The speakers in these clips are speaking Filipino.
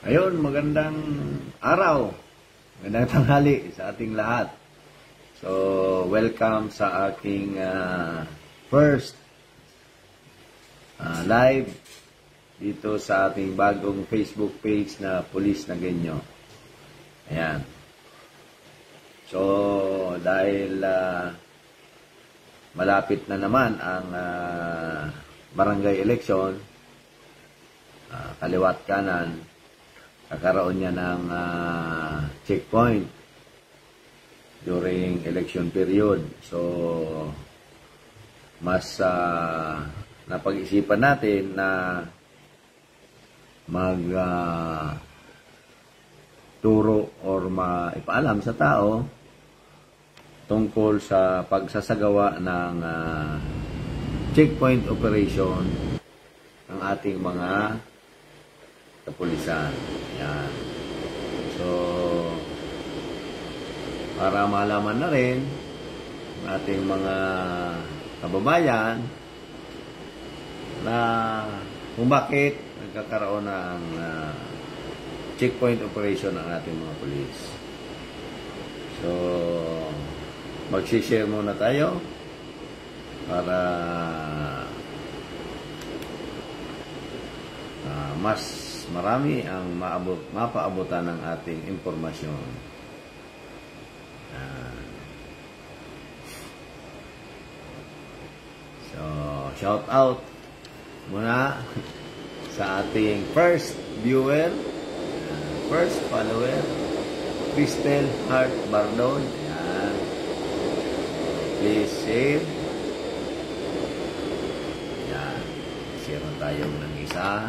Ayun, magandang araw, magandang tanghali sa ating lahat. So, welcome sa aking first live dito sa ating bagong Facebook page na Pulis na Genyo. Ayan. So, dahil malapit na naman ang barangay election, kaliwat kanan, kakaroon niya ng checkpoint during election period. So, mas napag-isipan natin na turo or maipaalam sa tao tungkol sa pagsasagawa ng checkpoint operation ng ating mga kapulisan. Yan. So, para malaman na rin ng ating mga kababayan na kung bakit nagkakaroon ng checkpoint operation ng ating mga pulis. So, mag-share muna tayo para mas marami ang mapaabutan ng ating impormasyon. So, shout out muna sa ating first viewer, first follower, Cristel Hart Bardon. Ayan. Please share. Ayan. Share na tayo ng isa.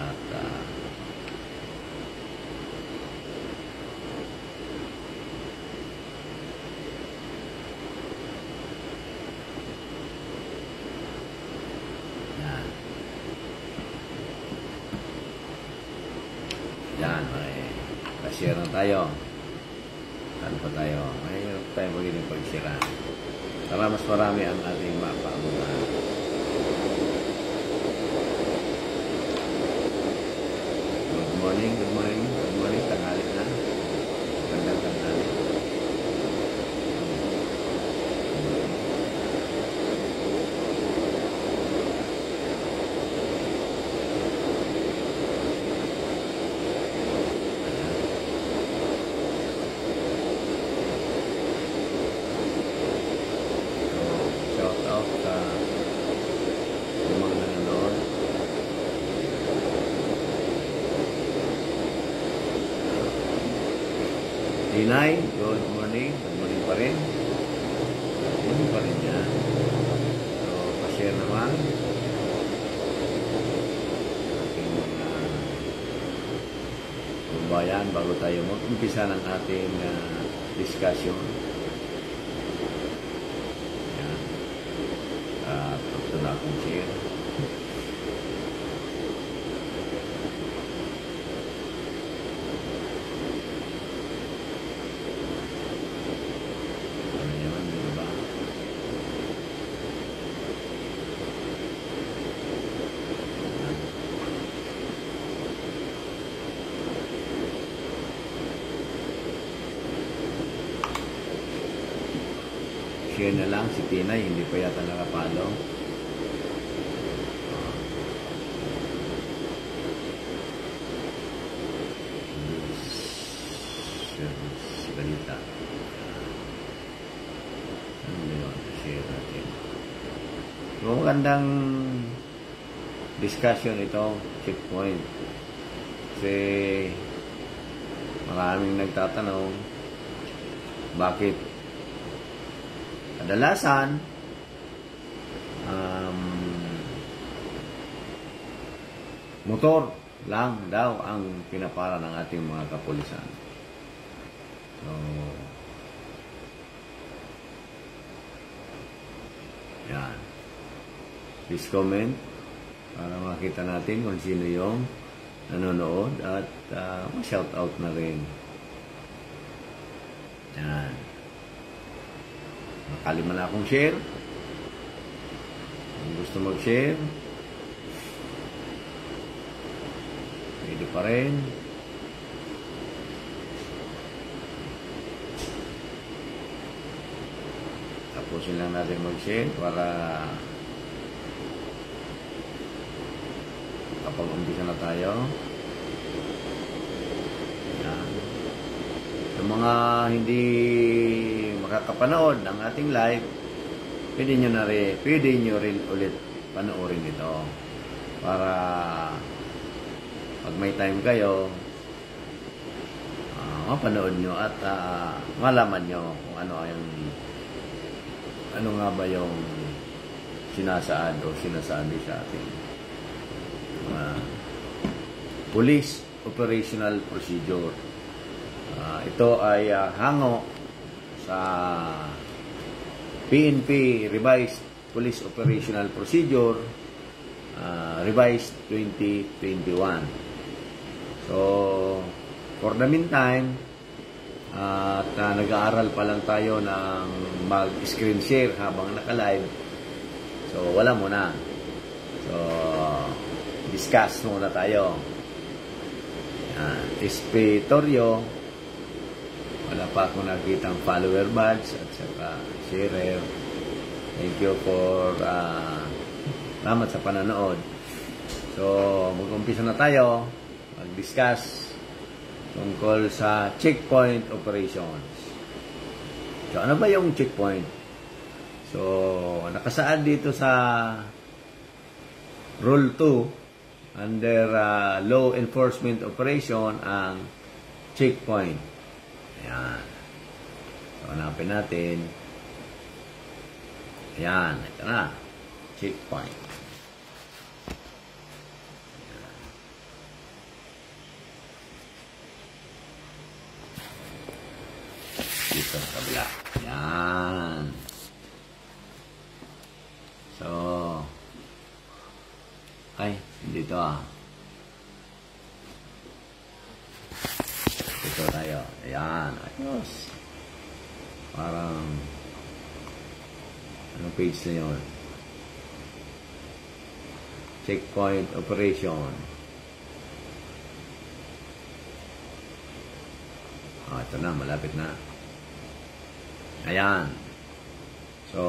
At yan, may share na tayo. Ano pa tayo? Mayroon tayo magiging pag-share. Para mas marami ang ating mapaabutan. Good morning, good morning, good morning. Tanghali na. Magandang tanghali. Inay, good morning. Good morning pa rin. Good morning pa rin yan. So, pa-share naman. Ating mga kumbayan bago tayo mag-umpisa ng ating discussion. Yan. Ito na akong share. Share na lang si Tinay, hindi pa yata nakapalo. Si Balita. Ano yun? Share natin. So, magandang discussion ito, checkpoint. Kasi maraming nagtatanong bakit kadalasan motor lang daw ang pinapara ng ating mga kapulisan. So, yan. Please comment para makita natin kung sino yung nanonood at ma-shout out na rin. Yan. Nakalima na akong share. Kung gusto mag-share, pa rin. Tapusin lang natin mag-share para kapag umpisa na tayo. Yan. Sa mga hindi makakapanood ng ating live, pwede nyo rin ulit panoorin ito para pag may time kayo, mapanood nyo at malaman nyo kung ano nga ba yung sinasaad o sinasabi sa ating Police Operational Procedure. Ito ay hango sa PNP Revised Police Operational Procedure Revised 2021. So, for the meantime, at nag-aaral pa lang tayo ng mag-screen share habang naka-live. So, wala muna. So, discuss muna tayo. Espitorio, wala pa akong nakitang follower badge at saka sharer. Thank you for salamat sa pananood. So, mag-umpisa na tayo mag-discuss tungkol sa checkpoint operations. So, ano ba yung checkpoint? So, nakasaad dito sa Rule 2 under Law Enforcement Operation ang checkpoint. Ayan. So, hanapin natin. Ayan. Ito na. Checkpoint. Dito sa kabila. Ayan. So, ay, dito Dito tayo. Ayan. Ayos. Parang, anong page na yun? Checkpoint operation. Ito na. Malapit na. Ayan. So,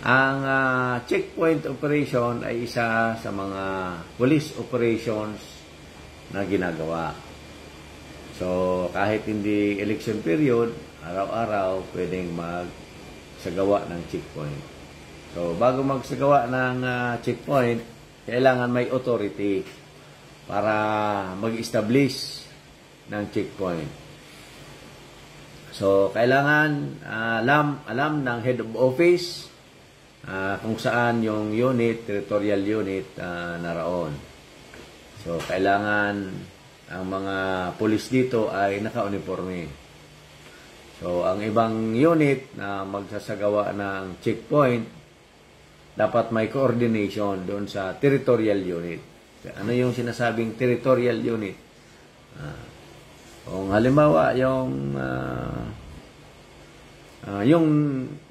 ang checkpoint operation ay isa sa mga police operations na ginagawa. So, kahit hindi election period, araw-araw pwedeng magsagawa ng checkpoint. So, bago magsagawa ng checkpoint, kailangan may authority para mag-establish ng checkpoint. So, kailangan alam ng head of office kung saan yung unit, territorial unit naroon. So, kailangan ang mga pulis dito ay naka-uniforme. So, ang ibang unit na magsasagawa ng checkpoint, dapat may coordination doon sa territorial unit. Ano yung sinasabing territorial unit? Kung halimbawa, yung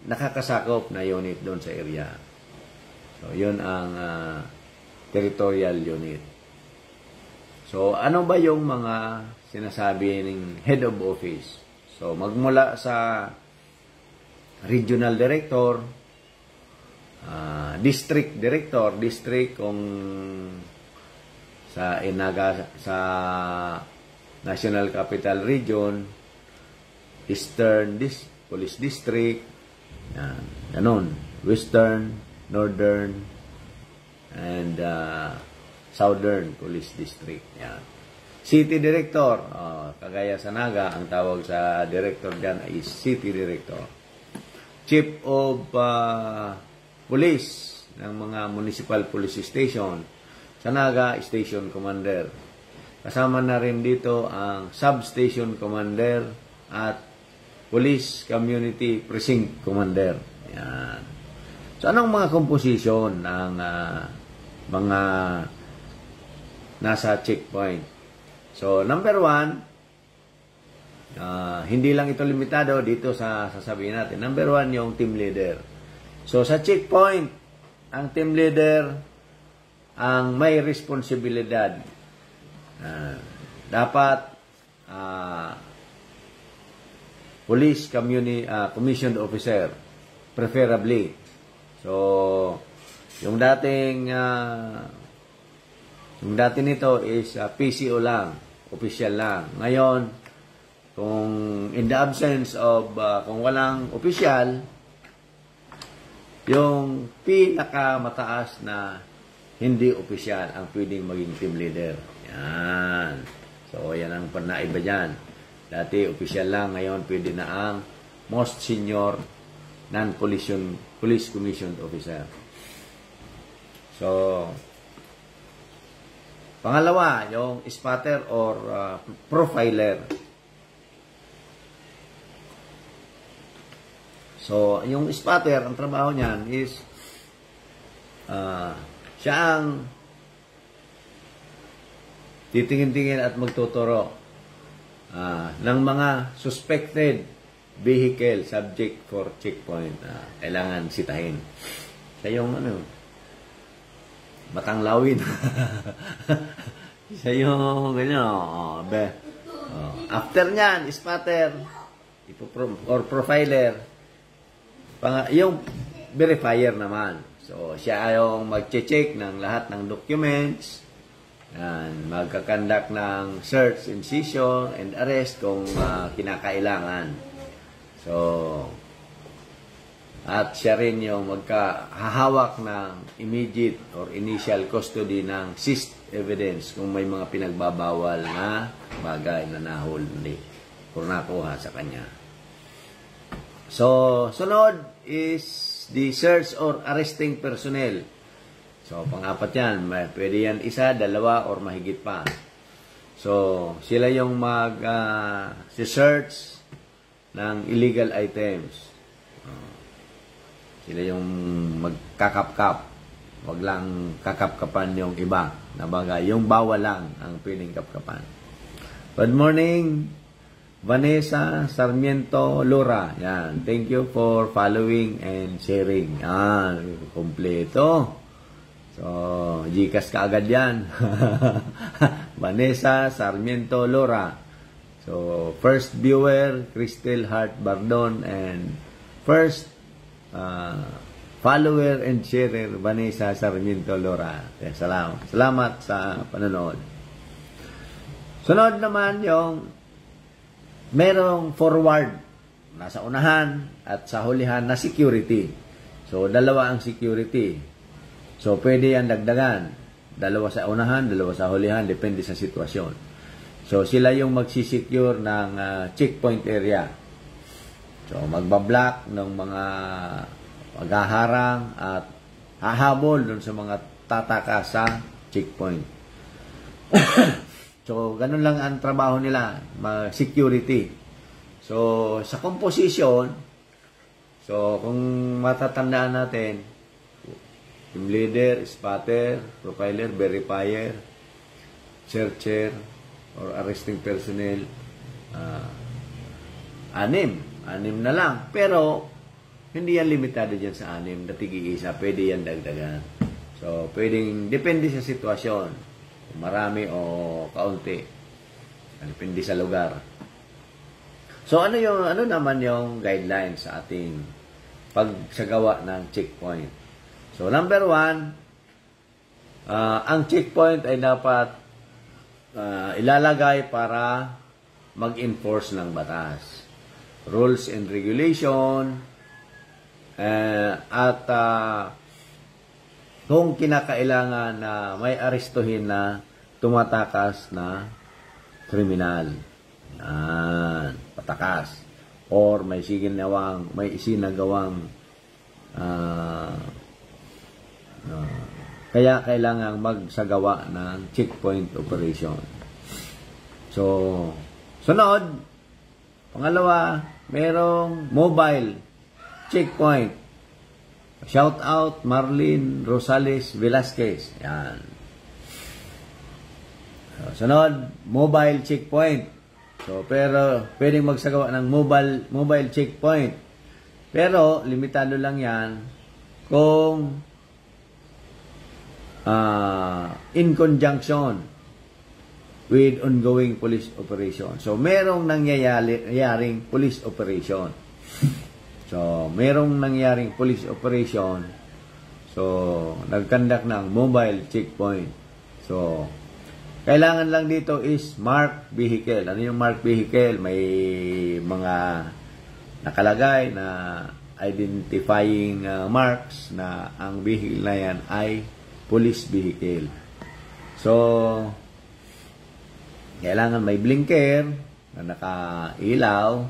nakakasakop na unit doon sa area. So, yun ang territorial unit. So, ano ba yung mga sinasabi ng head of office? So, magmula sa regional director, district director, district kung sa National Capital Region, Eastern Police District, ganun, Western, Northern, and Southern Police District. Yan. City Director, kagaya sa Naga, ang tawag sa director dyan ay City Director. Chief of Police ng mga Municipal Police Station. Sa Naga, Station Commander. Kasama na rin dito ang Substation Commander at Police Community Precinct Commander. Yan. So, anong mga composition ng mga nasa checkpoint? So, number 1, hindi lang ito limitado dito sa sasabihin natin. Number 1, yung team leader. So, sa checkpoint, ang team leader ang may responsibilidad. Dapat police commissioned officer, preferably. So, yung dating nito is PCO lang, official lang. Ngayon, kung in the absence of, kung walang official, yung pinakamataas na hindi official ang pwedeng maging team leader. Yan. So, yan ang panaiba dyan. Dati, official lang. Ngayon, pwede na ang most senior police commissioned officer. So, pangalawa, yung spotter or profiler. So, yung spotter, ang trabaho niyan is siya ang titingin-tingin at magtuturo ng mga suspected vehicle subject for checkpoint. Kailangan sitahin. Siya yung matanglawin. Siya yung ganyan. After nyan, spotter or profiler, yung verifier naman. So, siya yung mag-check ng lahat ng documents, and magkakandak ng search and seizure and arrest kung kinakailangan. So, at siya rin yung magkahahawak ng immediate or initial custody ng seized evidence kung may mga pinagbabawal na bagay na nahuli o nakuha sa kanya. So, sunod is the search or arresting personnel. So, pang-apat yan. Pwede yan isa, dalawa, or mahigit pa. So, sila yung mag-search ng illegal items. Sila yung magkakap-kap. Huwag lang kakap-kapan yung iba na bagay. Yung bawal lang ang pwedeng kap-kapan. Good morning, Vanessa Sarmiento Lora. Yan. Thank you for following and sharing. Yan. Kompleto. So, Gcash ka agad yan. Vanessa Sarmiento Lora. So, first viewer, Crystal Hart Bardon, and first follower and sharer, Vanessa Sarmiento Lora. Salamat sa panonood. Sunod naman yung merong forward, nasa unahan at sa hulihan na security. So, dalawa ang security. So, pwede yan dagdagan. Dalawa sa unahan, dalawa sa hulihan, depende sa sitwasyon. So, sila yung magsisecure ng checkpoint area. So, magbablock ng mga maghaharang at hahabol dun sa mga tataka sa checkpoint. So, ganun lang ang trabaho nila, security. So, sa composition, so, kung matatandaan natin, team leader, spotter, profiler, verifier, searcher, or arresting personnel, anim na lang. Pero, hindi yan limitado dyan sa anim na tig-iisa. Pwede yan dagdagan. So, pwedeng, depende sa sitwasyon. Kung marami o kaunti. Depende sa lugar. So, ano naman yung guidelines sa ating pagsagawa ng checkpoint? So, number 1, ang checkpoint ay dapat ilalagay para mag-enforce ng batas. Rules and regulation, at kung kinakailangan na may arestuhin na tumatakas na kriminal. Yan, patakas. Or may isinagawang kaya kailangan magsagawa ng checkpoint operation. So, sunod, pangalawa, merong mobile checkpoint. Shout out Marlene Rosales Velasquez. Yan. So, sunod, mobile checkpoint. So, pero pwedeng magsagawa ng mobile checkpoint. Pero limitado lang yan kung in conjunction with ongoing police operation. So, merong nangyayaring police operation. So, merong nangyaring police operation. So, nag-conduct ng mobile checkpoint. So, kailangan lang dito is marked vehicle. Ano yung marked vehicle? May mga nakalagay na identifying marks na ang vehicle na yan ay police vehicle. So, kailangan may blinker na nakailaw.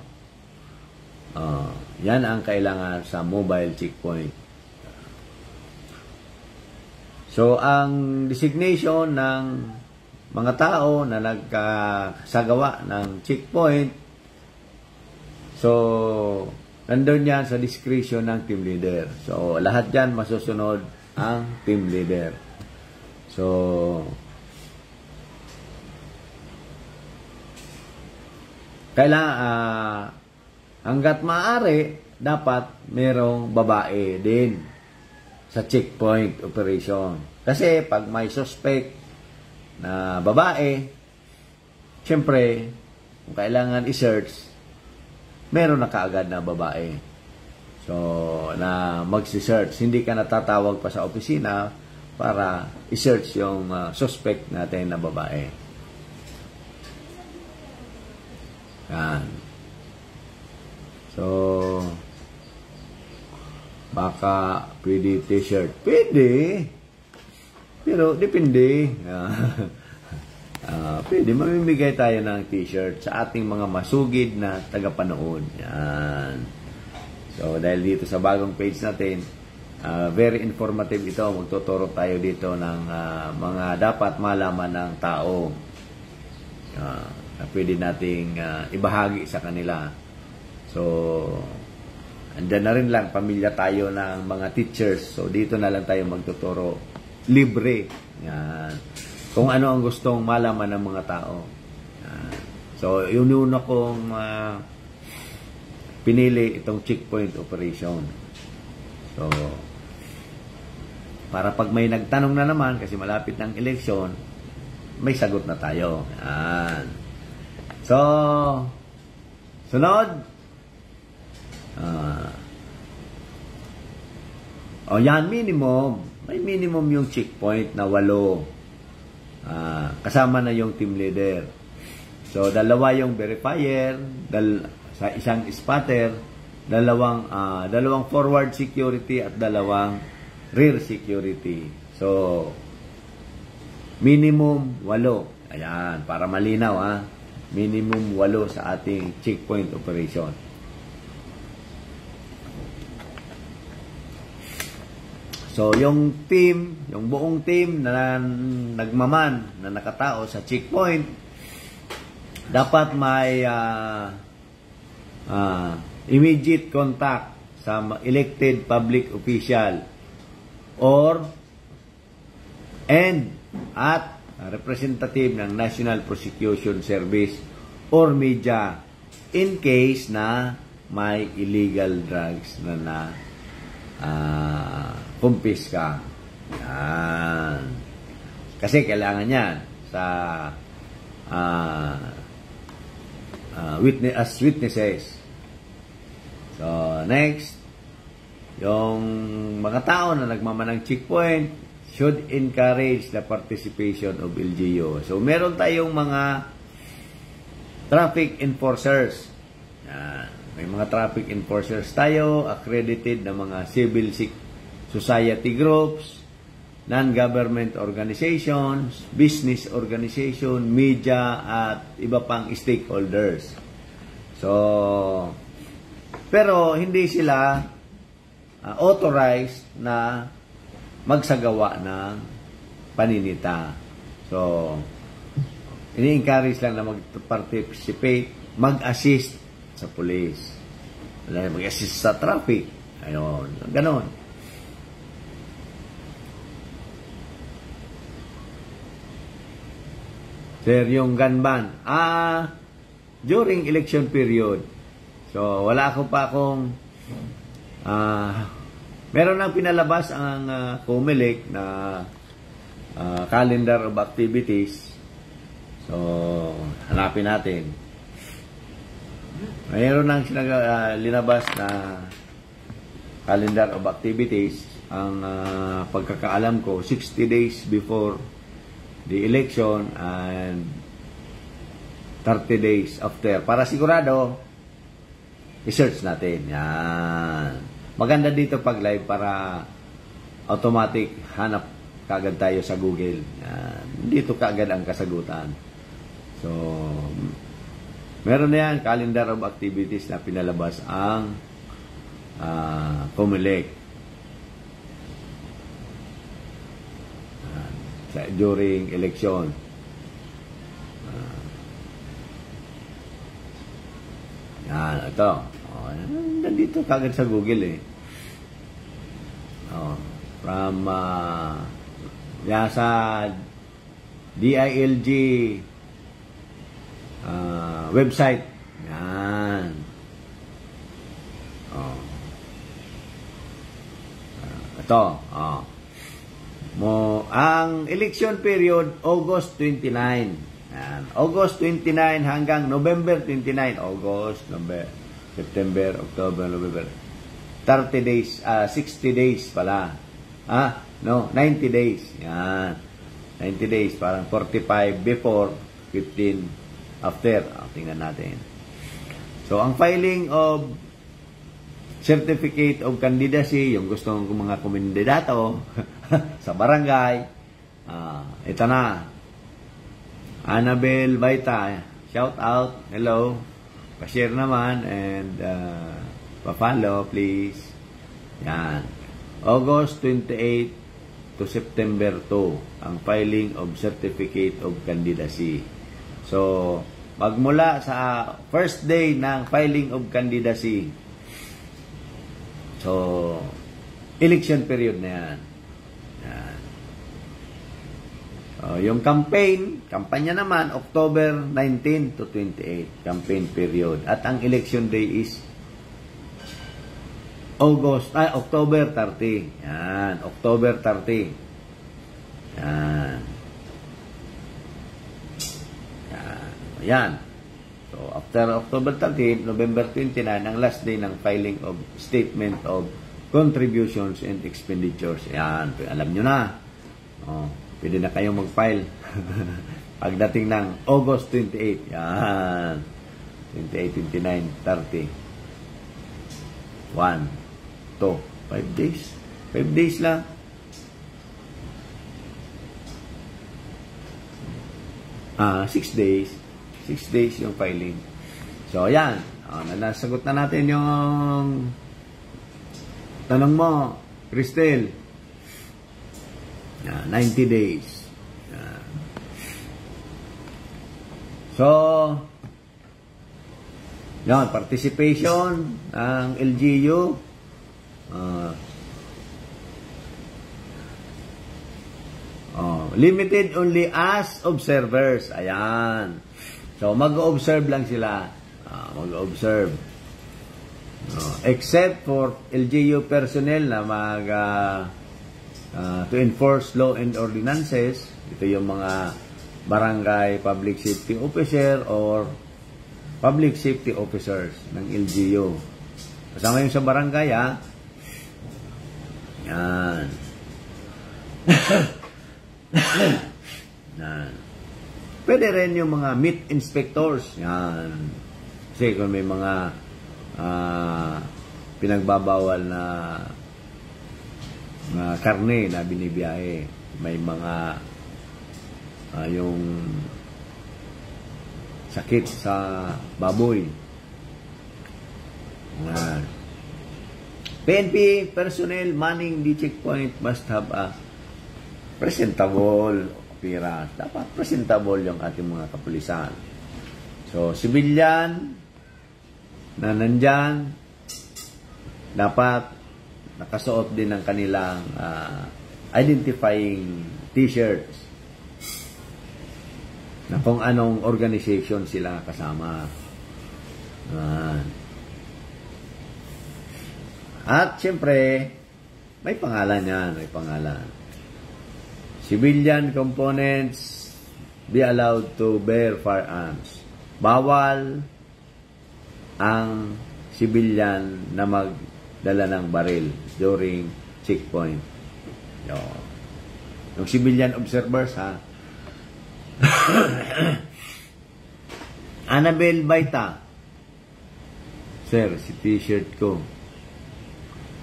Yan ang kailangan sa mobile checkpoint. So, ang designation ng mga tao na nagkasagawa ng checkpoint, so, nandun yan sa discretion ng team leader. So, lahat yan masusunod ang team leader. So, kailangan, hanggat maaari, dapat merong babae din sa checkpoint operation. Kasi, pag may suspect na babae, siyempre, kung kailangan i-search, meron na kaagad na babae. So, na magsi-search. Hindi ka natatawag pa sa opisina para i-search yung suspect natin na babae. Yan. So, baka pwede t-shirt. Pwede. Pero, depende. Pwede, mamimigay tayo ng t-shirt sa ating mga masugid na tagapanood. Yan. So, dahil dito sa bagong page natin, very informative ito. Magtuturo tayo dito ng mga dapat malaman ng tao na pwede nating ibahagi sa kanila. So, andyan na rin lang, pamilya tayo ng mga teachers. So, dito na lang tayo magtuturo. Libre. Yan. Kung ano ang gustong malaman ng mga tao. Yan. So, yun kong pinili itong checkpoint operation. So, para pag may nagtanong na naman, kasi malapit ng eleksyon, may sagot na tayo. Yan. So, sunod. Yan, minimum. May minimum yung checkpoint na 8. Kasama na yung team leader. So, 2 yung verifier, sa isang spotter, 2 forward security at 2 rear security. So, minimum 8. Ayan, para malinaw minimum 8 sa ating checkpoint operation. So, yung team, yung buong team na nagmaman, na nakatao sa checkpoint, dapat may immediate contact sa elected public official at representative ng National Prosecution Service or media in case na may illegal drugs na kumpiska. Yan. Kasi kailangan yan sa witnesses. So, next, yung mga tao na nagmamanang checkpoint should encourage the participation of LGU. So, meron tayong mga traffic enforcers. Yan. May mga traffic enforcers tayo, accredited na mga civil society groups, non-government organizations, business organization, media, at iba pang stakeholders. So, pero hindi sila authorized na magsagawa ng paninita. So, ini-encourage lang na mag-participate, mag-assist sa police. Mag-assist sa traffic. Ayun, ganon. Sir, yung gun ban. During election period. So, wala ako pa akong meron nang pinalabas ang COMELEC na calendar of activities. So, hanapin natin. Mayroon nang linabas na calendar of activities. Ang pagkakaalam ko, 60 days before the election and 30 days after. Para sigurado, i-search natin. Yan. Maganda dito pag live para automatic hanap kagad tayo sa Google. Yan. Dito kagad ang kasagutan. So, meron na yan, calendar of activities na pinalabas ang COMELEC during election. Yan, ito. Nandito kagad sa Google eh. From sa DILG website. Yan. Ito. Ang election period, August 29. Yan. August 29 hanggang November 29. August, November, September, October, November. 30 days, 60 days pala. 90 days. Yan. 90 days, parang 45 before, 15 after. Tingnan natin. So, ang filing of certificate of candidacy, yung gusto ng mga kumandidato sa barangay, ito na. Annabel Baita, shout out, hello, pa-share naman, and pa-follow, please. Yan. August 28 to September 2, ang filing of certificate of candidacy. So, magmula sa first day ng filing of candidacy, so, election period na yan. Yan. Yung kampanya naman, October 19 to 28, campaign period. At ang election day is October 30. Yan, October 30. Yan. Yan. So, after October 30, November 29, ang last day ng filing of statement of contributions and expenditures. Yan. Alam nyo na. Pwede na kayong mag-file. Pagdating ng August 28. Yan. 28, 29, 30. 1, 2, 5 days. 5 days lang. Ah, 6 days. 6 days yung filing. So, ayan. Nasagot na natin yung tanong mo, Cristel. 90 days. So, yan, participation ng LGU. Limited only as observers. Ayan. So, mag-observe lang sila. Mag-observe. Except for LGU personnel na to enforce law and ordinances. Ito yung mga barangay public safety officer or public safety officers ng LGU. Kasama yung sa barangay, ha? Yan. Yan. Pwede rin yung mga meat inspectors. Yan. Kasi kung may mga pinagbabawal na karne na binibiyahe, may mga yung sakit sa baboy. PNP personnel manning the checkpoint must have a presentable appearance. Dapat presentable yung ating mga kapulisan. So, civilian na nandyan, dapat nakasuot din ng kanilang identifying t-shirts na kung anong organization sila kasama. At syempre, may pangalan yan, may pangalan. Civilian components be allowed to bear firearms. Bawal ang civilian na magdala ng baril during checkpoint. Yung civilian observers, ha? Annabel Baita. Sir, si t-shirt ko.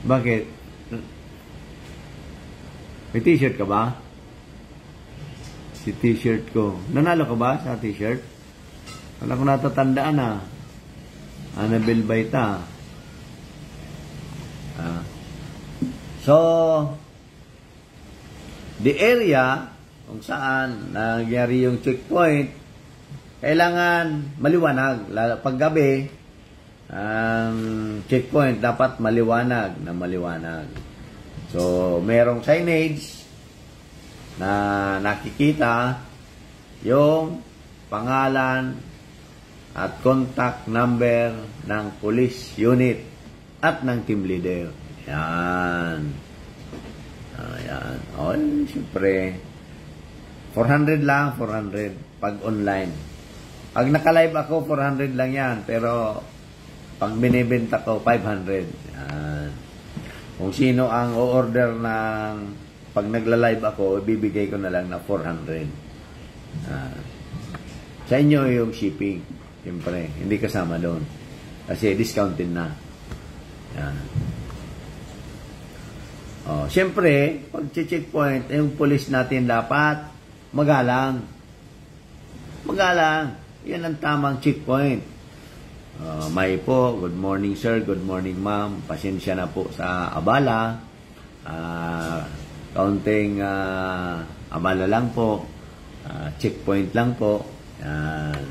Bakit? May t-shirt ka ba? Si t-shirt ko. Nanalo ka ba sa t-shirt? Wala ko natatandaan, ha? Annabel Baita. So, the area kung saan nangyari yung checkpoint, kailangan maliwanag. Pag gabi, ang checkpoint dapat maliwanag na maliwanag. So, merong signage na nakikita yung pangalan at contact number ng police unit at ng team leader. Yan. Ayan. O, siyempre, 400 lang, 400 pag online. Pag naka-live ako, 400 lang yan. Pero, pag binibenta ko, 500. Yan. Kung sino ang o-order ng pag nagla-live ako, ibibigay ko na lang na 400. Sa inyo yung shipping. Siyempre, hindi kasama doon. Kasi discounted na. Yan. Oh, siyempre, pag checkpoint, yung police natin dapat magalang. Magalang. Yan ang tamang checkpoint. May po, good morning sir, good morning ma'am. Pasensya na po sa abala. Kaunting abala lang po. Checkpoint lang po. Yan.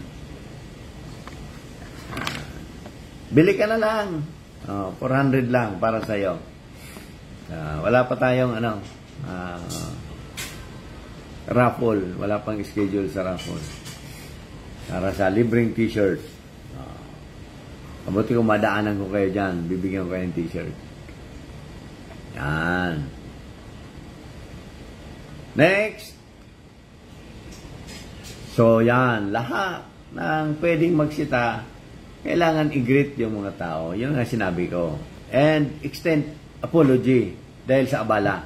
Bili ka na lang. 400 lang para sa'yo. Wala pa tayong raffle. Wala pang schedule sa raffle. Para sa libreng t-shirt. Mabuti kung madaanan ko kayo dyan, bibigyan ko kayo ng t-shirt. Yan. Next. So, yan. Lahat ng pwedeng magsita, kailangan i-greet yung mga tao. Yun ang sinabi ko. And extend apology dahil sa abala.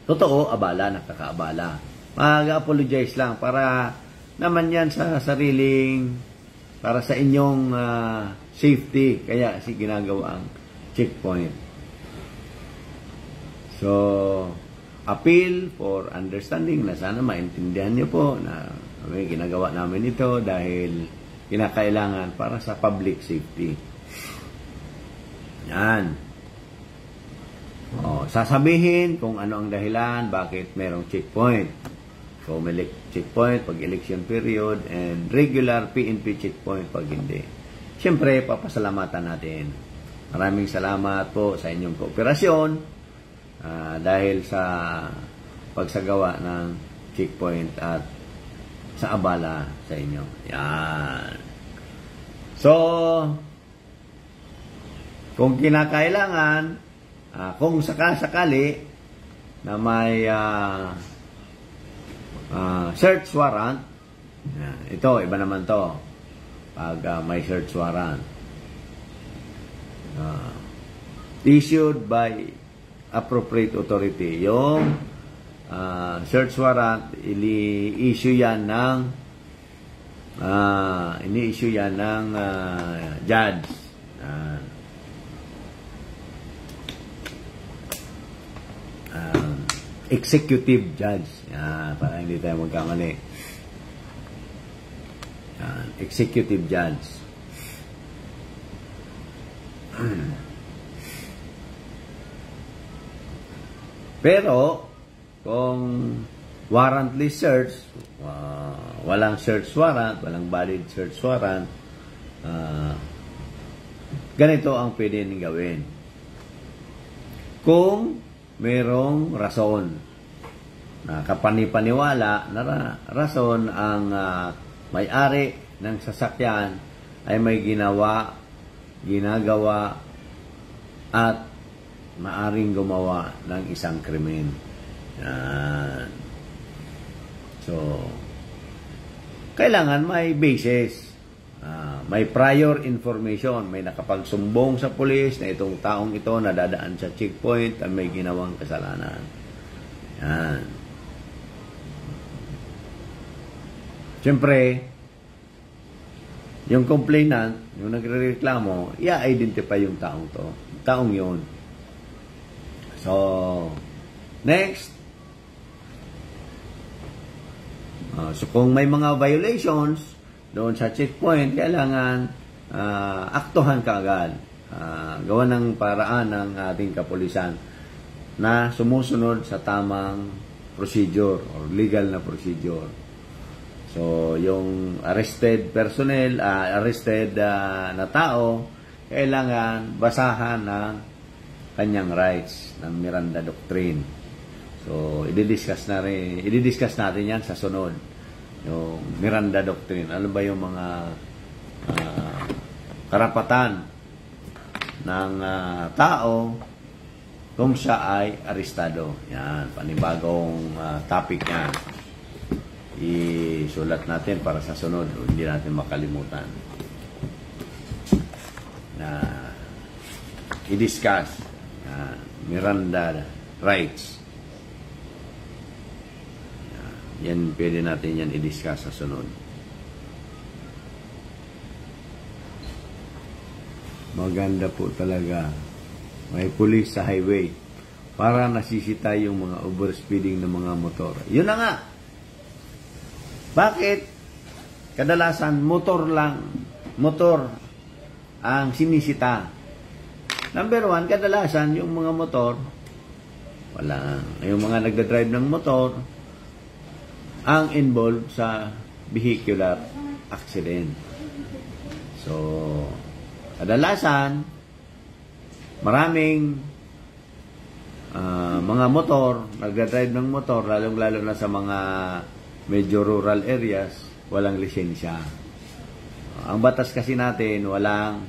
Totoo, abala, nakakaabala. Mag-apologize lang para naman yan sa sariling, para sa inyong safety. Kaya ginagawa ang checkpoint. So, appeal for understanding na sana maintindihan niyo po na may ginagawa namin ito dahil kinakailangan para sa public safety. Yan. Sasabihin kung ano ang dahilan, bakit merong checkpoint. So, may checkpoint pag election period and regular PNP checkpoint pag hindi. Siyempre, papasalamatan natin. Maraming salamat po sa inyong kooperasyon dahil sa pagsagawa ng checkpoint at sa abala sa inyo. Yan. So, kung kinakailangan, kung sakasakali na may search warrant, ito, iba naman to. Pag may search warrant, issued by appropriate authority. Yung search warrant, ini-issue yan ng judge. Executive judge. Para hindi tayo magkamali. Executive judge. Pero, kung warrantless search, walang search warrant, walang valid search warrant, ganito ang pwede niyong gawin. Kung merong rason na kapanipaniwala na rason ang may-ari ng sasakyan ay may ginagawa at maaring gumawa ng isang krimen. Yan. So, kailangan may basis. May prior information. May nakapagsumbong sa pulis na itong taong ito nadadaan sa checkpoint at may ginawang kasalanan. Yan. Siyempre, yung complainant, yung nagre-reklamo, i-identify yung taong yun. So, next. So, kung may mga violations doon sa checkpoint, kailangan aktuhan kaagad. Gawa ng paraan ng ating kapulisan na sumusunod sa tamang procedure or legal na procedure. So, yung arrested personnel, na tao, kailangan basahan ng kanyang rights ng Miranda Doctrine. So, i-discuss natin yan sa sunod. Yung Miranda Doctrine. Ano ba yung mga karapatan ng tao kung siya ay arestado. Yan, panibagong topic yan. Isulat natin para sa sunod. Hindi natin makalimutan na i-discuss Miranda rights. Yan, pwede natin yan i-discuss sa sunod. Maganda po talaga. May pulis sa highway para nasisita yung mga overspeeding ng mga motor. Yun na nga. Bakit? Kadalasan motor ang sinisita. Number one, kadalasan yung mga motor, wala. Yung mga nagdadrive ng motor, ang involved sa vehicular accident. So, kadalasan, maraming mga motor, nagdadrive ng motor, lalong-lalo na sa mga medyo rural areas, walang lisensya. Ang batas kasi natin, walang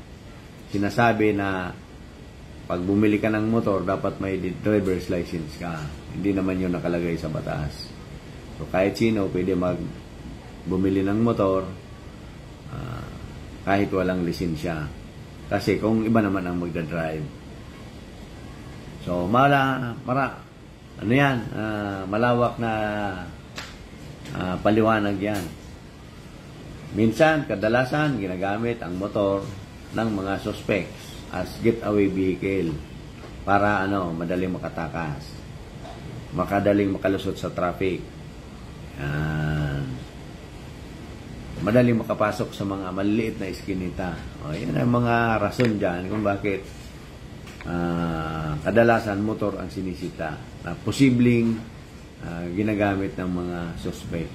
sinasabi na pag bumili ka ng motor, dapat may driver's license ka. Hindi naman yun nakalagay sa batas. So, kahit sino pwede bumili ng motor kahit walang lisensya. Kasi kung iba naman ang magdadrive. So, malawak na paliwanag yan. Minsan, kadalasan, ginagamit ang motor ng mga suspects as getaway vehicle para madaling makatakas, makadaling makalusot sa traffic, madaling makapasok sa mga maliliit na iskinita. Yan ang mga rason dyan kung bakit kadalasan motor ang sinisita na posibleng ginagamit ng mga suspect.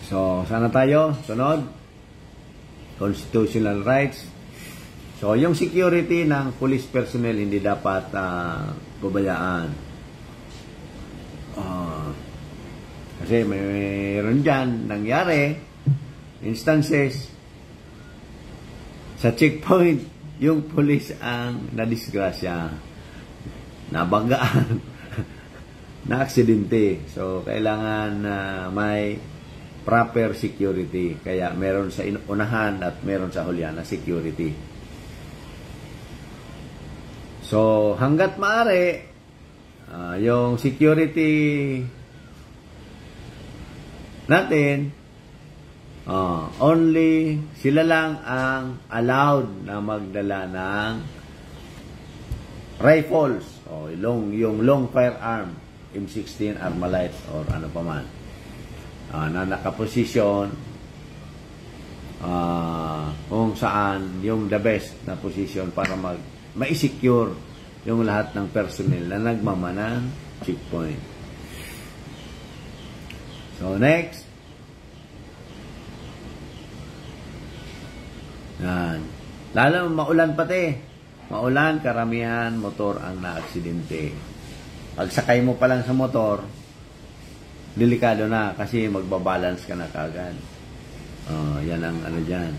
So, sana tayo? Sunod. Constitutional rights. So, yung security ng police personnel hindi dapat pabayaan. Kasi mayroon dyan nangyari instances sa checkpoint yung police ang nadisgrasya, nabanggaan, na aksidente. So, kailangan may proper security. Kaya meron sa unahan at meron sa hulyan na security. So, hanggat maaari, yung security natin, only sila lang ang allowed na magdala ng rifles, o yung long firearm, M16, Armalite, or ano pa man, na nakaposisyon kung saan yung the best na position para ma-secure yung lahat ng personnel na nagmamanang checkpoint. So, next. Yan. Lalo maulan pati. Maulan, karamihan, motor ang na-aksidente. Pag sakay mo pa lang sa motor, delikado na kasi magbabalance ka na kagad. Yan ang dyan.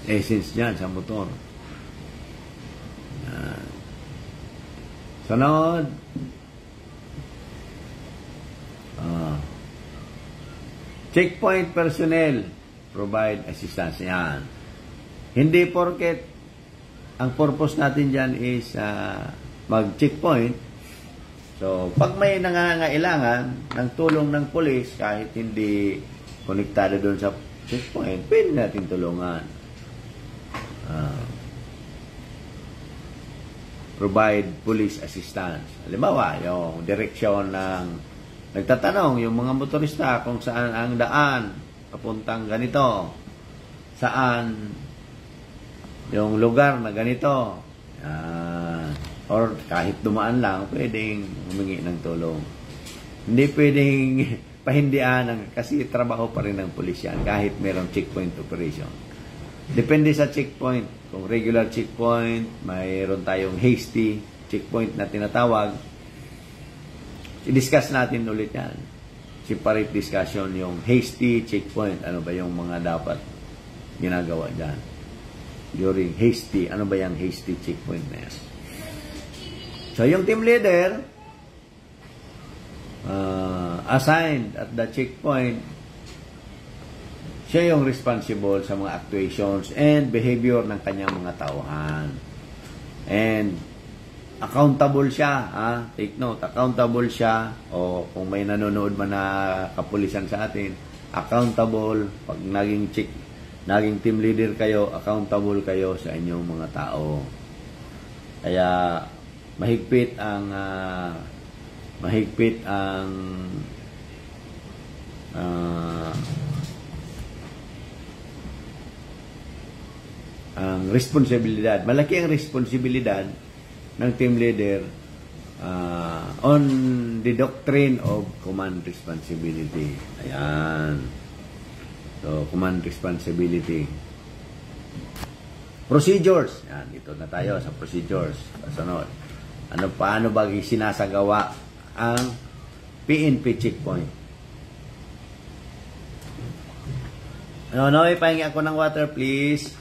Essence dyan sa motor. Sunod. Checkpoint personnel provide assistance. Yan. Hindi porket ang purpose natin dyan is mag-checkpoint. So, pag may nangangailangan ng tulong ng police, kahit hindi konektado doon sa checkpoint, pwede natin tulungan. Provide police assistance. Halimbawa, yung direksyon ng nagtatanong, yung mga motorista kung saan ang daan papuntang ganito, saan yung lugar na ganito, or kahit dumaan lang, pwedeng humingi ng tulong. Hindi pwedeng pahindian kasi trabaho pa rin ng pulis yan kahit merong checkpoint operation. Depende sa checkpoint. Kung regular checkpoint, mayroon tayong hasty checkpoint na tinatawag. I-discuss natin ulit yan. Separate discussion yung hasty checkpoint. Ano ba yung mga dapat ginagawa dyan? During hasty, ano ba yung hasty checkpoint na yan? So, yung team leader, assigned at the checkpoint, siya yung responsible sa mga actuations and behavior ng kanyang mga tauhan. And accountable siya, take note, accountable siya, o kung may nanonood man na kapulisan sa atin, accountable, pag naging team leader kayo, accountable kayo sa inyong mga tao. Kaya mahigpit ang responsibilidad. Malaki ang responsibilidad ng team leader on the doctrine of command responsibility. Ayan. So, command responsibility. Procedures. Yan, dito na tayo sa procedures. Kasunod. Paano ba sinasagawa ang PNP checkpoint? Ipahingi ako ng water, please.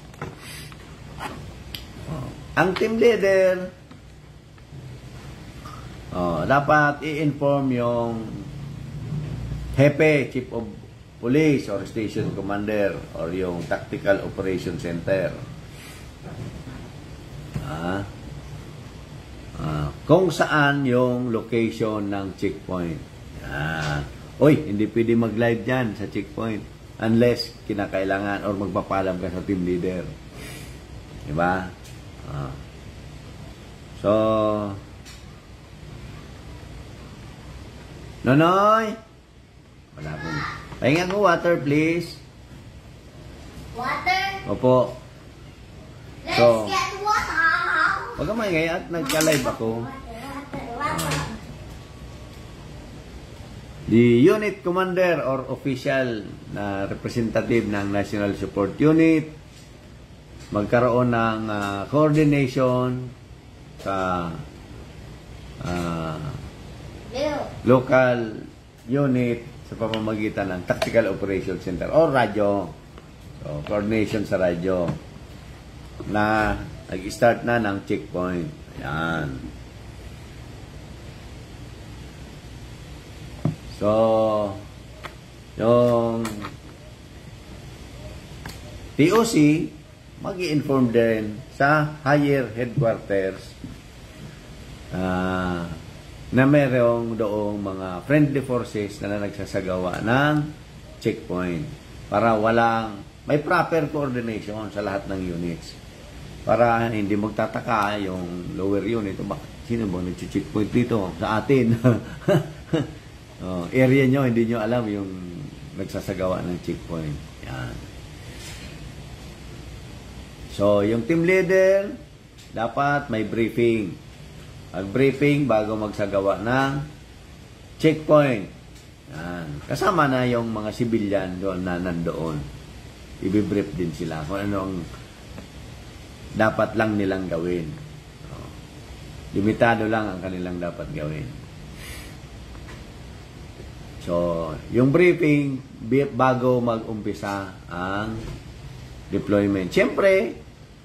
Ang team leader, dapat i-inform yung hepe, chief of police or station commander or yung tactical operation center. Kung saan yung location ng checkpoint. Hindi pwede mag-live dyan sa checkpoint unless kinakailangan or magpapalam ka sa team leader. Diba? So, Nonoy! Wala po. Pahinga ko water, please. Water? Opo. Let's get water! Huwag ka maingay at nagka-live ako. The unit commander or official na representative ng National Support Unit magkaroon ng coordination sa local unit sa pamamagitan ng Tactical Operations Center o radyo. So, coordination sa radyo na nag-start na ng checkpoint. Ayan. So, yung TOC mag-i-inform din sa higher headquarters na mayroong doong mga friendly forces na nagsasagawa ng checkpoint para may proper coordination sa lahat ng units para hindi magtataka yung lower unit sino bang nag-checkpoint dito sa atin. Area nyo, hindi nyo alam yung nagsasagawa ng checkpoint. Yan. So, yung team leader, dapat may briefing. Mag-briefing bago magsagawa ng checkpoint. Yan. Kasama na yung mga civilian doon na nandoon. I-brief din sila kung anong dapat lang nilang gawin. Limitado lang ang kanilang dapat gawin. So, yung briefing bago mag-umpisa ang deployment. Siyempre,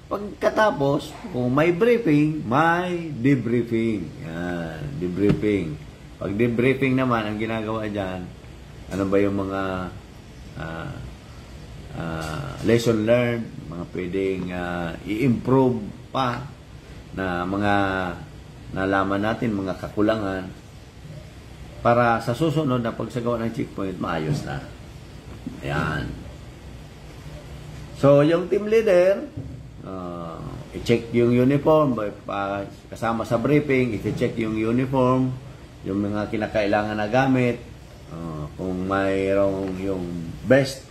pagkatapos, kung may briefing, may debriefing. Yan, debriefing. Pag debriefing naman, ang ginagawa dyan, ano ba yung mga lesson learned, mga pwedeng i-improve pa na mga nalaman natin, mga kakulangan, para sa susunod na pagsagawa ng checkpoint, maayos na. Ayan. So, yung team leader, i-check yung uniform, kasama sa briefing, i-check yung uniform, yung mga kinakailangan na gamit, kung mayroong yung vest,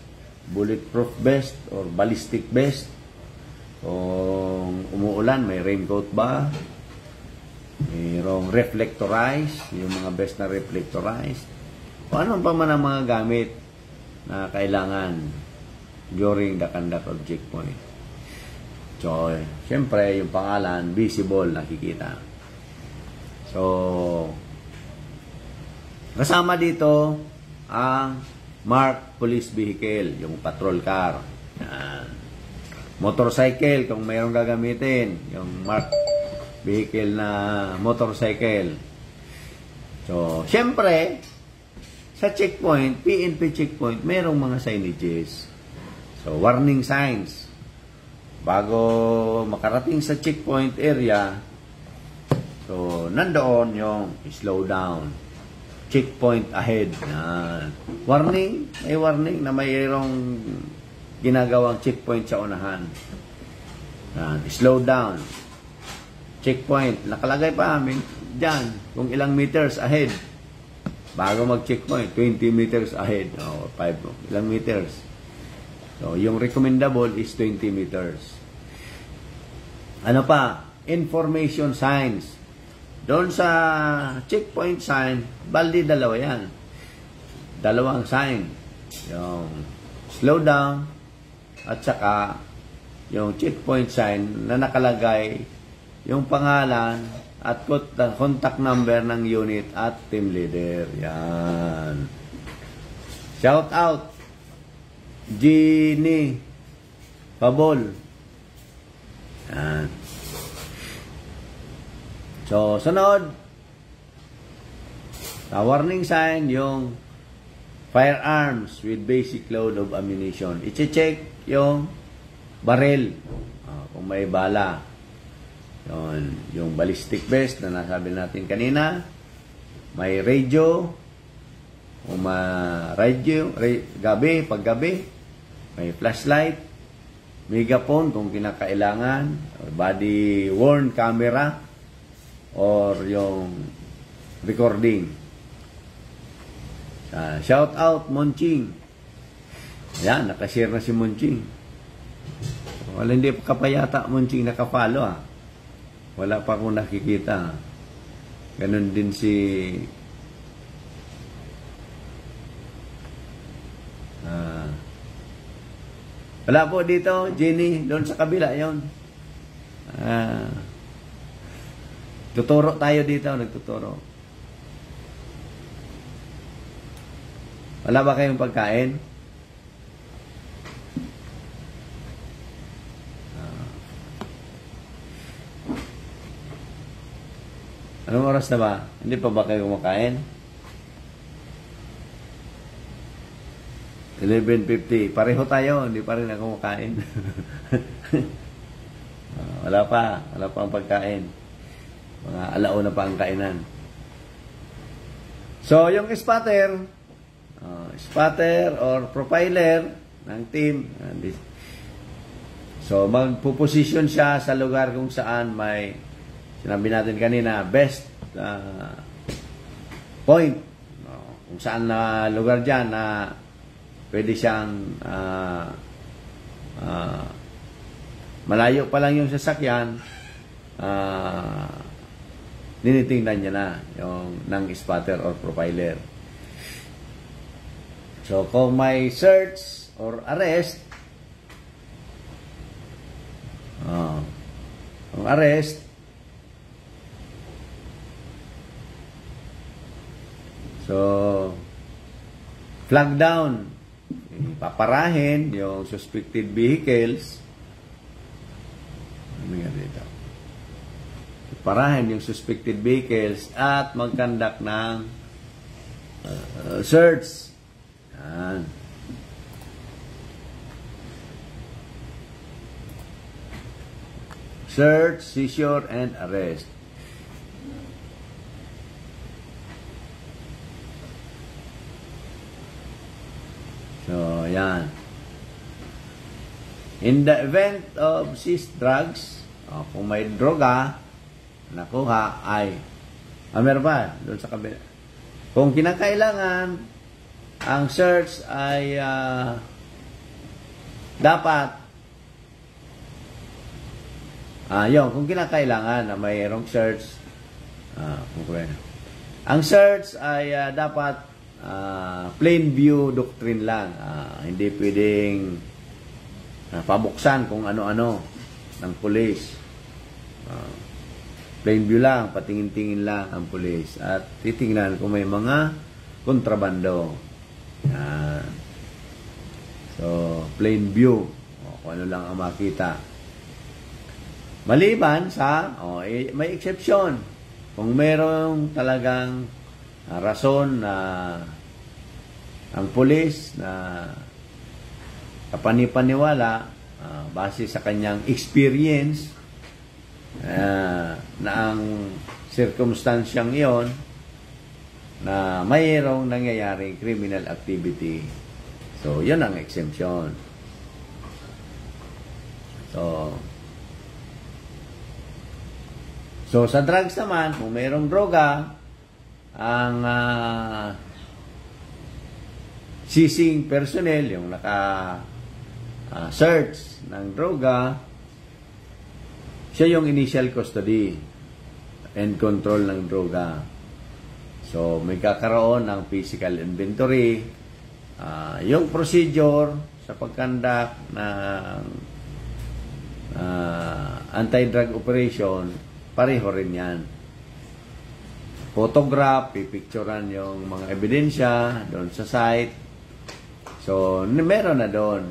bulletproof vest or ballistic vest, kung umuulan, may raincoat ba, mayroong reflectorized, yung mga vest na reflectorized, o ano pa man ang mga gamit na kailangan during the conduct of checkpoint. So, siyempre, yung pangalan, visible, nakikita. So, kasama dito ang marked police vehicle, yung patrol car. Yan. Motorcycle, kung mayroong gagamitin, yung marked vehicle na motorcycle. So, siyempre, sa checkpoint, PNP checkpoint, mayroong mga signages. So, warning signs. Bago makarating sa checkpoint area, so, nandoon yung slow down. Checkpoint ahead. Yan. Warning, may warning na mayroong ginagawang checkpoint sa unahan. Yan. Slow down. Checkpoint. Nakalagay pa amin dyan kung ilang meters ahead. Bago mag-checkpoint, 20 meters ahead. O, 5, ilang meters. So, yung recommendable is 20 meters. Ano pa? Information signs. Doon sa checkpoint sign, baldi dalawa yan. Dalawang sign. Yung slow down at saka yung checkpoint sign na nakalagay yung pangalan at contact number ng unit at team leader. Yan. Shout out. Gini Pabol. Yan. So, sunod. Sa warning sign, yung firearms with basic load of ammunition. I-check yung barrel. Kung may bala. Yung ballistic vest na nasabi natin kanina. May radio. Kung radio, paggabi. May flashlight. Megaphone kung kinakailangan. Body worn camera. Or yung recording. Shout out Monching. Yan, nakashare na si Monching. Wala, hindi pa yata Monching nakapalo Wala pa akong nakikita. Ganon din si wala po dito, Jenny, doon sa kabila yon. Tuturo tayo dito, nagtuturo. Wala ba kayong pagkain? Anong oras na ba? Hindi pa ba kayo kumakain? 11:50. Pareho tayo, hindi pa rin ako kumakain. Wala pa ang pagkain. Mga alauna pa ang kainan. So, yung spotter or profiler ng team, so, magpuposisyon siya sa lugar kung saan may, sinabi natin kanina, best point. Kung saan na lugar dyan na pwede siyang malayo pa lang yung sasakyan, ninitingnan niya na yung ng spotter or profiler. So, kung may search or arrest, kung arrest, so, flag down, paparahin yung suspected vehicles. Ano nga dito? Parahin yung suspected vehicles at mag-conduct ng search. Yan. search, seizure, and arrest. So, yan. In the event of seized drugs, kung may droga, nakuha ay, meron pa, doon sa kabila. Kung kinakailangan, ang search ay dapat, kung kinakailangan na mayroong search, ang search ay dapat plain view doctrine lang. Hindi pwedeng pabuksan kung ano-ano ng pulis. Plain view lang, patingin-tingin lang ang pulis. At titingnan kung may mga kontrabando. So, plain view. Kung ano lang ang makita. Maliban sa, may exception. Kung mayroong talagang rason na ang pulis na kapanipaniwala base sa kanyang experience na ang circumstansyang iyon na mayroong nangyayaring criminal activity. So, yun ang exemption. So sa drugs naman, kung mayroong droga, ang seizing personnel, yung naka-search ng droga, siya yung initial custody and control ng droga. So, may kakaroon ng physical inventory, yung procedure sa pagkandak ng anti-drug operation, pareho rin yan. Photograph, pipicturean yung mga ebidensya doon sa site. So, meron na doon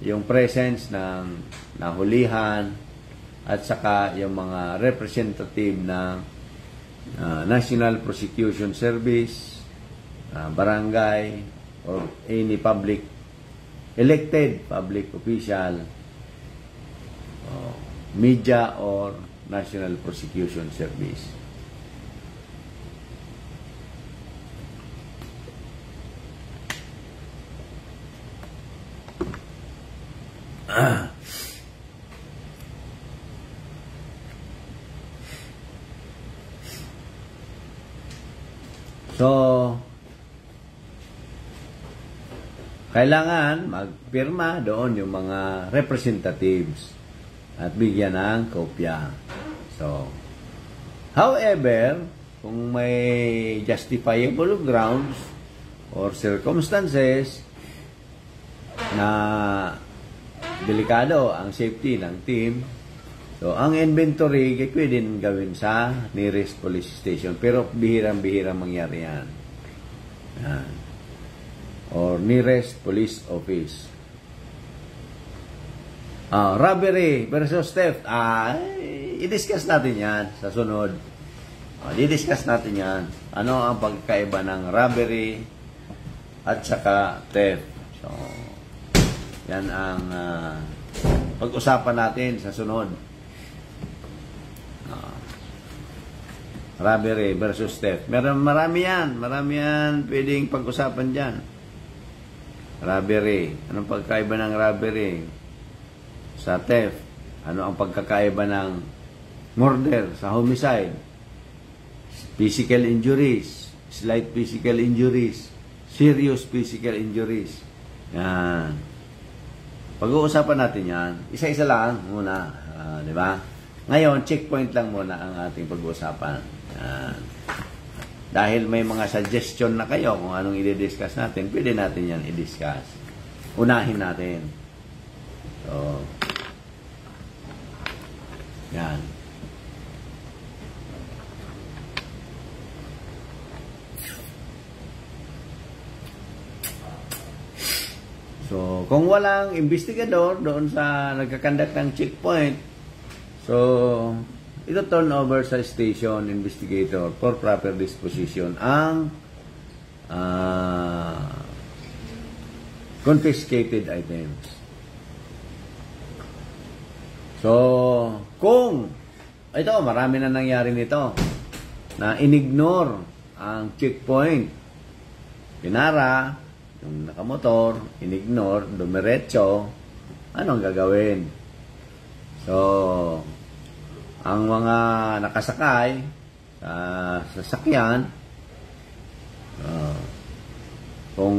yung presence ng nahulihan at saka yung mga representative ng National Prosecution Service, barangay, or any public, elected public official, media, or National Prosecution Service. So, kailangan magpirma doon yung mga representatives at bigyan ng kopya. So, however, kung may justifiable grounds or circumstances na delikado ang safety ng team, so ang inventory pwede gawin sa nearest police station, pero bihirang-bihirang mangyari yan. Or nearest police office. Robbery versus theft, i-discuss natin yan sa sunod. I-discuss natin yan. Ano ang pagkaiba ng robbery at saka theft. So, yan ang pag-usapan natin sa sunod. Robbery versus theft. Marami yan pwedeng pag-usapan dyan. Robbery. Anong pagkaiba ng robbery? Sa theft. Ano ang pagkakaiba ng murder sa homicide? Physical injuries, slight physical injuries, serious physical injuries. Yan. Pag-uusapan natin yan. Isa-isa lang muna. Di ba? Ngayon, checkpoint lang muna ang ating pag-uusapan. Yan. Dahil may mga suggestion na kayo kung anong i-discuss natin, pwede natin yan i-discuss. Unahin natin. So, yan. So, kung walang investigador doon sa nagkakandak ng checkpoint, so, ito turn over sa station investigator for proper disposition ang confiscated items. So, kung ito, marami na nangyari nito na inignore ang checkpoint. Pinara, yung nakamotor, inignore, dumiretso, anong gagawin? So, ang mga nakasakay sa sasakyan, kung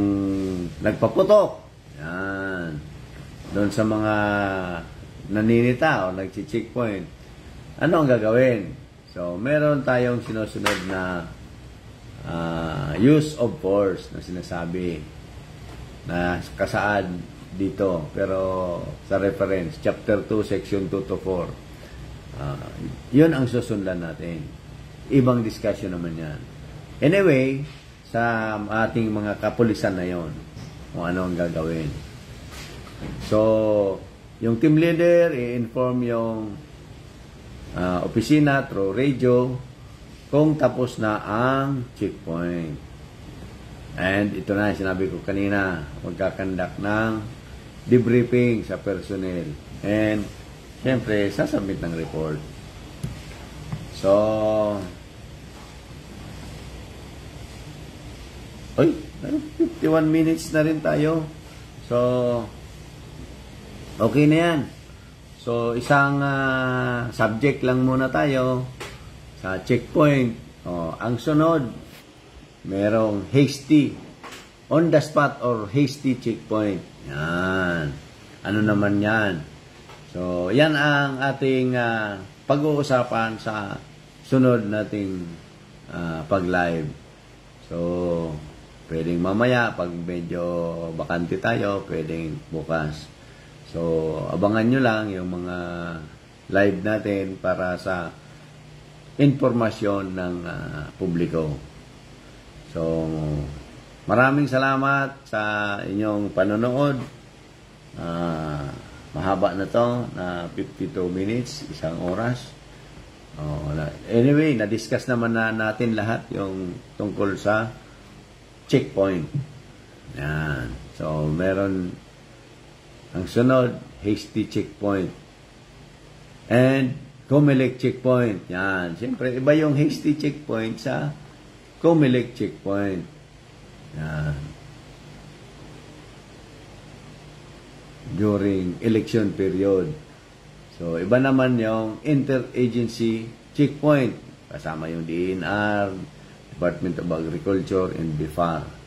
nagpaputok, yan, doon sa mga naninita o nagchi-checkpoint, ano ang gagawin? So, meron tayong sinusunod na use of force na sinasabi na kasaad dito. Pero sa reference, chapter 2, section 2 to 4. Yun ang susundan natin. Ibang discussion naman yan. Anyway, sa ating mga kapulisan na yon, kung ano ang gagawin. So, yung team leader, i-inform yung opisina through radio kung tapos na ang checkpoint. And ito na, sinabi ko kanina, magkakandak ng debriefing sa personnel. And, siyempre, sasubmit ng report. So, oy, 51 minutes na rin tayo. So, okay na yan. So, isang subject lang muna tayo sa checkpoint. Ang sunod, merong hasty, on the spot or hasty checkpoint. Yan. Ano naman yan? So, yan ang ating pag-uusapan sa sunod nating pag-live. So, pwedeng mamaya, pag medyo bakante tayo, pwedeng bukas. So, abangan nyo lang yung mga live natin para sa informasyon ng publiko. So, maraming salamat sa inyong panonood. Mahaba na to, na 52 minutes, isang oras. Anyway, na-discuss naman na natin lahat yung tungkol sa checkpoint. Yan. So, meron ang sunod, hasty checkpoint. And, COMELEC checkpoint. Yan. Siyempre, iba yung hasty checkpoint sa COMELEC checkpoint. Yan. During election period. So, iba naman yung interagency checkpoint. Kasama yung DNR, Department of Agriculture, and BIFAR.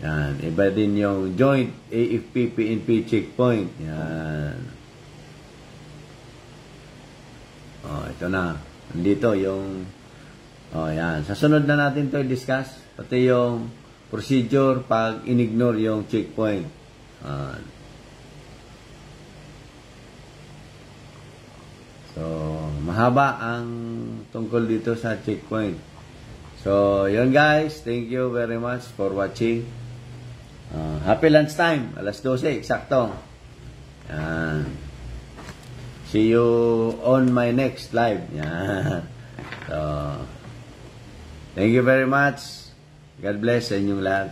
Yan. Iba din yung joint AFP-PNP checkpoint. Yan. Ito na. Nandito yung yan. Sa sunod na natin to i-discuss. Pati yung procedure pag in-ignore yung checkpoint. So, mahaba ang tungkol dito sa checkpoint. So, yun guys. Thank you very much for watching. Happy lunchtime. Alas 12, eksakto. Yan. See you on my next live. Yan. So, thank you very much. God bless sa inyong lahat.